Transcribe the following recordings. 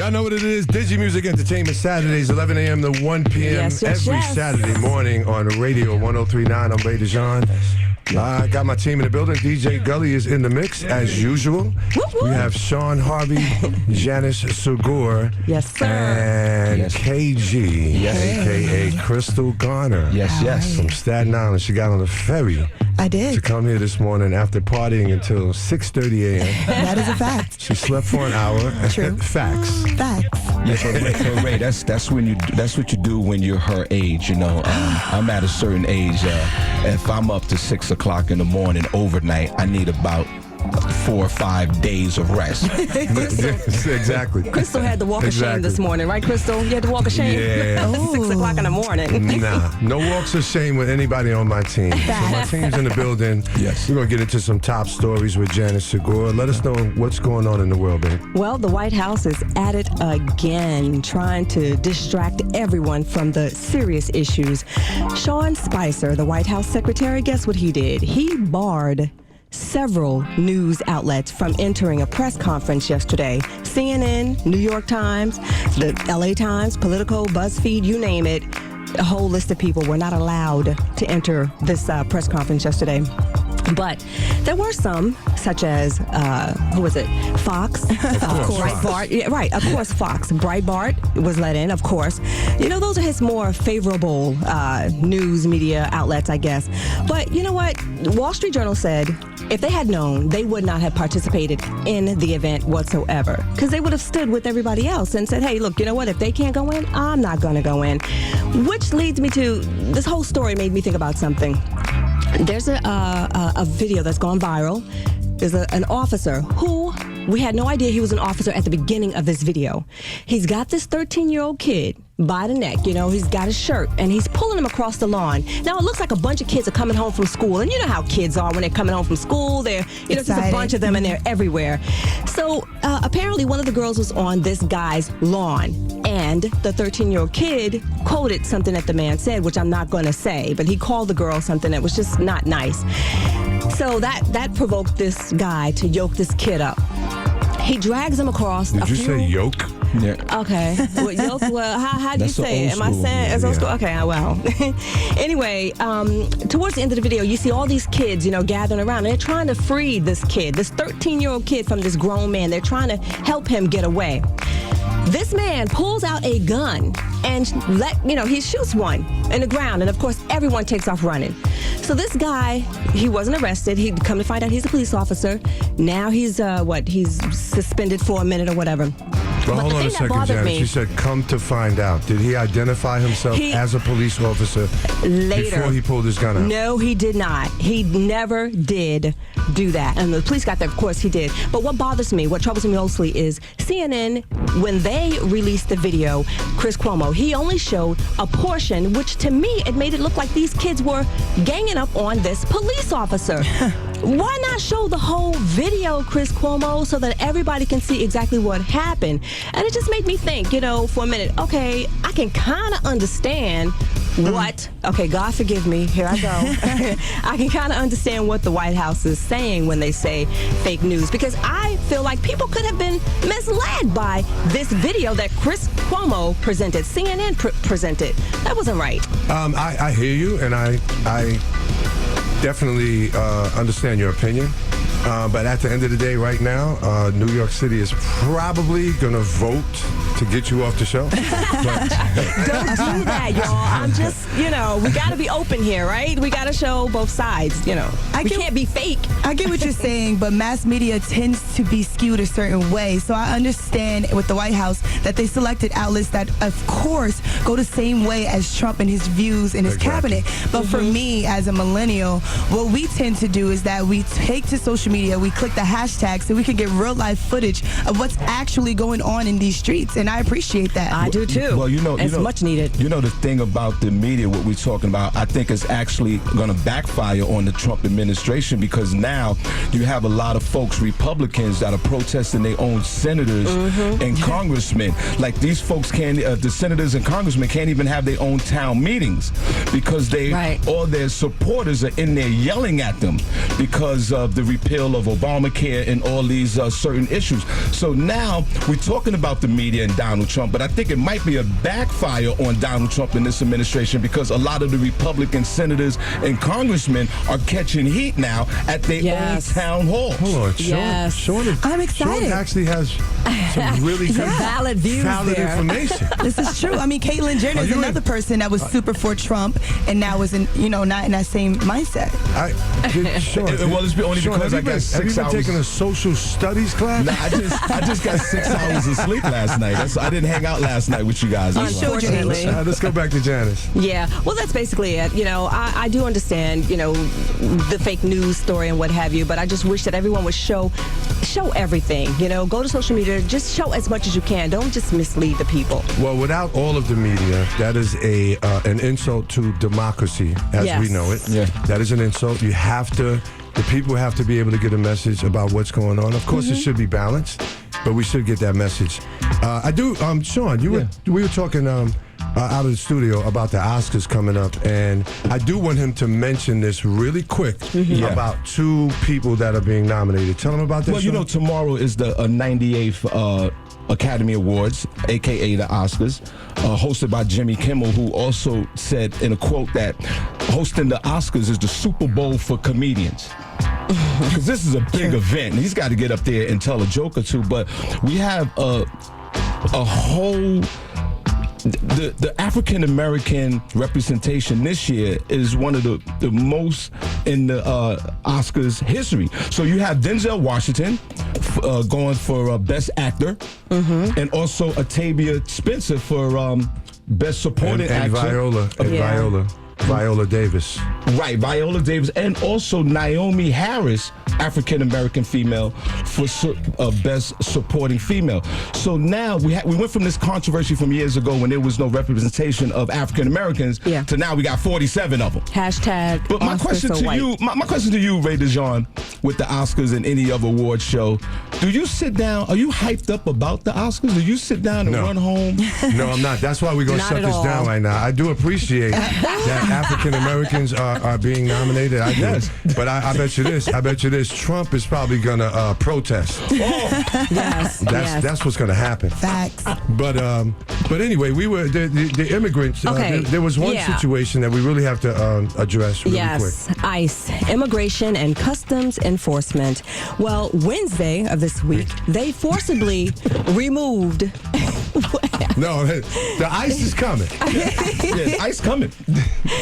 Y'all know what it is. Digi Music Entertainment Saturdays, 11 a.m. to 1 p.m. every Saturday morning on Radio 103.9. I'm Ray DeJean. I got my team in the building. DJ Gully is in the mix as usual. We have Sean Harvey, Janice Segure, yes, sir, and KG, a.k.a. Crystal Garner. Yes. From Staten Island. She got on a ferry. I did. To come here this morning after partying until 6:30 a.m. That is a fact. She slept for an hour. True. Facts. Yeah, so Ray, that's what you do when you're her age. You know, I'm at a certain age. If I'm up to 6 o'clock in the morning overnight, I need about 4 or 5 days of rest. Exactly. Crystal had to walk of shame this morning, right, Crystal? You had to walk of shame? Yeah. 6 o'clock in the morning. Nah, no walks of shame with anybody on my team. So my team's in the building. Yes. We're going to get into some top stories with Janice Segure. Let us know what's going on in the world, babe. Well, the White House is at it again, trying to distract everyone from the serious issues. Sean Spicer, the White House secretary, guess what he did? He barred several news outlets from entering a press conference yesterday. CNN, New York Times, the LA Times, Politico, BuzzFeed, you name it. A whole list of people were not allowed to enter this press conference yesterday. But there were some, such as, who was it? Fox. Breitbart. Yeah, right, of course, Fox. Breitbart was let in, of course. You know, those are his more favorable news media outlets, I guess. But you know what? Wall Street Journal said if they had known, they would not have participated in the event whatsoever. Because they would have stood with everybody else and said, hey, look, you know what? If they can't go in, I'm not going to go in. Which leads me to, this whole story made me think about something. There's a video that's gone viral. There's an officer who, we had no idea he was an officer at the beginning of this video. He's got this 13-year-old kid by the neck, you know, he's got his shirt, and he's pulling him across the lawn. Now, it looks like a bunch of kids are coming home from school, and you know how kids are when they're coming home from school. They're, you know, just a bunch of them, and they're everywhere. So, apparently, one of the girls was on this guy's lawn, and the 13-year-old kid quoted something that the man said, which I'm not going to say, but he called the girl something that was just not nice. So that provoked this guy to yoke this kid up. He drags him across. Did you say yoke? Yeah. Okay. Well, yoke. Well, how do you say it? Am I saying it's old school? Okay. Well. Anyway, towards the end of the video, you see all these kids, you know, gathering around. And they're trying to free this kid, this 13-year-old kid, from this grown man. They're trying to help him get away. This man pulls out a gun and he shoots one in the ground, and of course everyone takes off running. So this guy, he wasn't arrested. He'd come to find out he's a police officer. Now he's he's suspended for a minute or whatever. Well, hold on a second, Janice. You said come to find out. Did he identify himself as a police officer later before he pulled his gun out? No, he did not. He never did do that. And the police got there, of course he did. But what bothers me, what troubles me mostly is CNN, when they released the video, Chris Cuomo, he only showed a portion, which to me, it made it look like these kids were ganging up on this police officer. Why not show the whole video, Chris Cuomo, so that everybody can see exactly what happened? And it just made me think, you know, for a minute, okay, I can kind of understand what, okay, God forgive me, here I go. I can kind of understand what the White House is saying when they say fake news, because I feel like people could have been misled by this video that Chris Cuomo presented, CNN presented. That wasn't right. I hear you, and I definitely understand your opinion. But at the end of the day, right now, New York City is probably going to vote to get you off the show. Don't do that, y'all. I'm just, you know, we got to be open here, right? We got to show both sides, you know. We can't be fake. I get what you're saying, but mass media tends to be skewed a certain way. So I understand with the White House that they selected outlets that, of course, go the same way as Trump and his views in his cabinet. But for me, as a millennial, what we tend to do is that we take to social media, we click the hashtag so we can get real life footage of what's actually going on in these streets, and I appreciate that. I do too. Well, it's much needed. You know, the thing about the media, what we're talking about, I think is actually going to backfire on the Trump administration, because now you have a lot of folks, Republicans, that are protesting their own senators and congressmen. Like, these folks the senators and congressmen can't even have their own town meetings because all their supporters are in there yelling at them because of the repeal of Obamacare and all these certain issues. So now we're talking about the media and Donald Trump, but I think it might be a backfire on Donald Trump in this administration because a lot of the Republican senators and congressmen are catching heat now at their own town halls. Hold on, Sean, I'm excited. Sean actually has some really good, valid views there. information. This is true. I mean, Caitlyn Jenner is another person that was super for Trump and now is not in that same mindset. Sean, well, it's only Sean, because I got 6 hours. Have you been taking a social studies class? Nah, I just got 6 hours of sleep last night. I didn't hang out last night with you guys. Unfortunately. Let's go back to Janice. Yeah, well, that's basically it. You know, I do understand, the fake news story and what have you, but I just wish that everyone would show everything. Go to social media, just show as much as you can. Don't just mislead the people. Well, without all of the media, that is an insult to democracy as we know it. Yeah. That is an insult. The people have to be able to get a message about what's going on. Of course, it should be balanced, but we should get that message. Sean, we were talking out of the studio about the Oscars coming up, and I do want him to mention this really quick about 2 people that are being nominated. Tell him about that. Well, tomorrow is the 98th Academy Awards, a.k.a. the Oscars, hosted by Jimmy Kimmel, who also said in a quote that hosting the Oscars is the Super Bowl for comedians. Because this is a big event. He's got to get up there and tell a joke or two. But we have a whole... The African American representation this year is one of the most in the Oscars history. So you have Denzel Washington going for Best Actor, and also Octavia Spencer for Best Supporting Actor. Viola Davis. Right, Viola Davis, and also Naomi Harris, African American female, for Best Supporting Female. So now we went from this controversy from years ago when there was no representation of African Americans to now we got 47 of them. Hashtag. But my question to you, my question to you, Ray DeJean, with the Oscars and any other award show, do you sit down? Are you hyped up about the Oscars? Do you sit down and run home? No, I'm not. That's why we're gonna shut this down right now. I do appreciate that African Americans are being nominated. I guess, but I bet you this: Trump is probably gonna protest. That's what's gonna happen. Facts. But anyway, we were the immigrants. There was one situation that we really have to address really quick. ICE, Immigration and Customs Enforcement. Well, Wednesday of this week, they forcibly removed. No, the ICE is coming. ICE coming.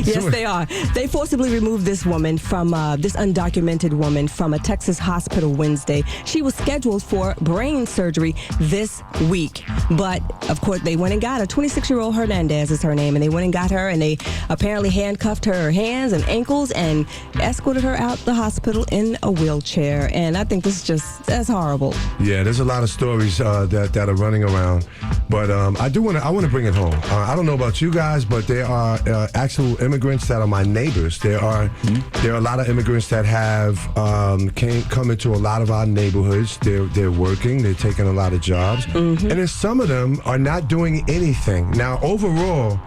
Yes, they are. They forcibly removed this woman from this undocumented woman from a Texas hospital Wednesday. She was scheduled for brain surgery this week, but of course they went and got her. 26-year-old Hernandez is her name, and they went and got her, and they apparently handcuffed her hands and ankles and escorted her out the hospital in a wheelchair. And I think this is that's horrible. Yeah, there's a lot of stories that are running around, but I want to bring it home. I don't know about you guys, but there are actual immigrants that are my neighbors. There are a lot of immigrants that have come into a lot of our neighborhoods. They're working. They're taking a lot of jobs, and then some of them are not doing anything. Now, overall,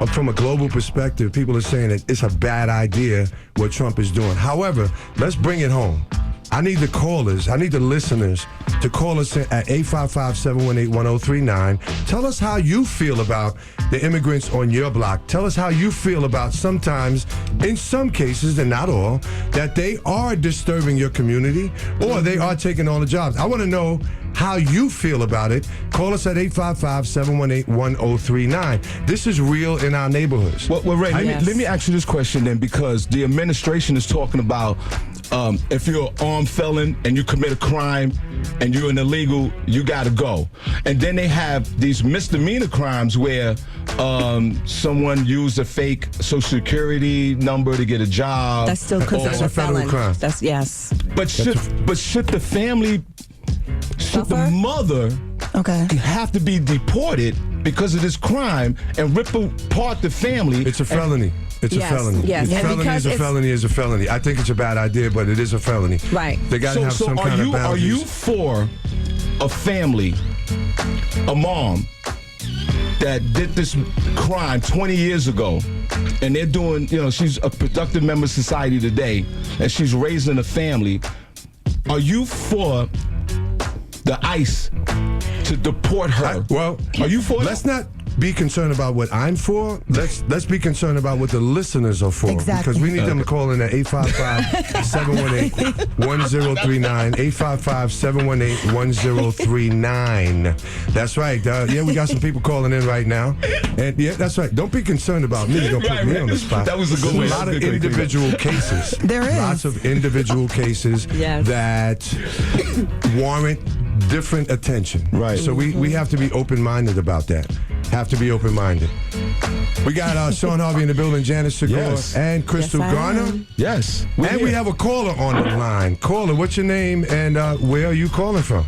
from a global perspective, people are saying that it's a bad idea what Trump is doing. However, let's bring it home. I need the callers, I need the listeners to call us at 855-718-1039. Tell us how you feel about the immigrants on your block. Tell us how you feel about sometimes, in some cases, and not all, that they are disturbing your community or they are taking all the jobs. I want to know how you feel about it. Call us at 855-718-1039. This is real in our neighborhoods. Well, Ray, let me ask you this question then, because the administration is talking about if you're an armed felon and you commit a crime and you're an illegal, you got to go. And then they have these misdemeanor crimes where someone used a fake Social Security number to get a job. That's still considered a federal crime. But should the family, should the mother have to be deported because of this crime and rip apart the family? It's a felony. It's a felony. Yes. Felony is a felony. I think it's a bad idea, but it is a felony. Right. They got to have some kind of boundaries. Are you for a family, a mom, that did this crime 20 years ago, and they're doing, she's a productive member of society today, and she's raising a family? Are you for the ICE to deport her. Are you for? Let's not be concerned about what I'm for. Let's be concerned about what the listeners are for. Exactly. Because we need them to call in at 855-718-1039. 855-718-1039. That's right. We got some people calling in right now. And yeah, that's right. Don't be concerned about me. Don't put me on the spot. That was a good way. A lot of individual cases. There is. Lots of individual cases that warrant different attention. Right. So we have to be open-minded about that. Have to be open-minded. We got Sean Harvey in the building, Janice Segure, and Crystal Garner. Yes. And we have a caller on the line. Caller, what's your name and where are you calling from?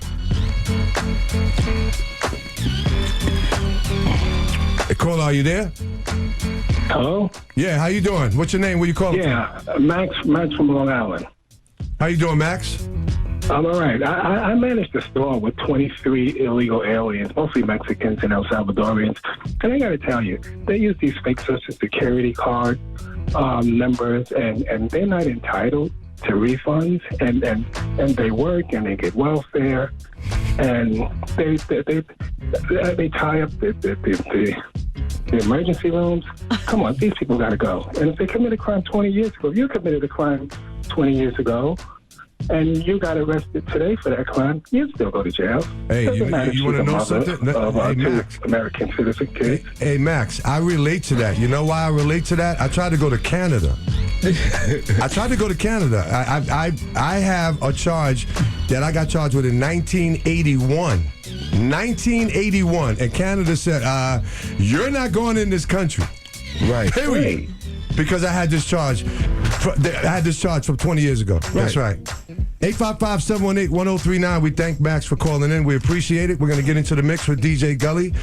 Hey, caller, are you there? Hello? Yeah, how you doing? What's your name? Where you calling from? Yeah, Max from Long Island. How you doing, Max? I'm all right. I managed a store with 23 illegal aliens, mostly Mexicans and El Salvadorians. And I got to tell you, they use these fake Social Security card numbers, and they're not entitled to refunds. And they work and they get welfare, and they tie up the emergency rooms. Come on, these people got to go. And if they commit a crime 20 years ago, you committed a crime 20 years ago, and you got arrested today for that crime, you still go to jail. Hey, you want to know something? Hey, Max. American citizen kids. Hey, Max, I relate to that. You know why I relate to that? I tried to go to Canada. I have a charge that I got charged with in 1981. 1981. And Canada said, you're not going in this country. Right. Period. Because I had this charge. From 20 years ago. That's right. 855-718-1039. We thank Max for calling in. We appreciate it. We're going to get into the mix with DJ Gully.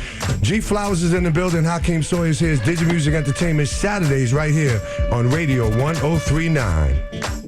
G Flowers is in the building. Hakeem Sawyer's here. It's Digi Music Entertainment Saturdays right here on Radio 1039.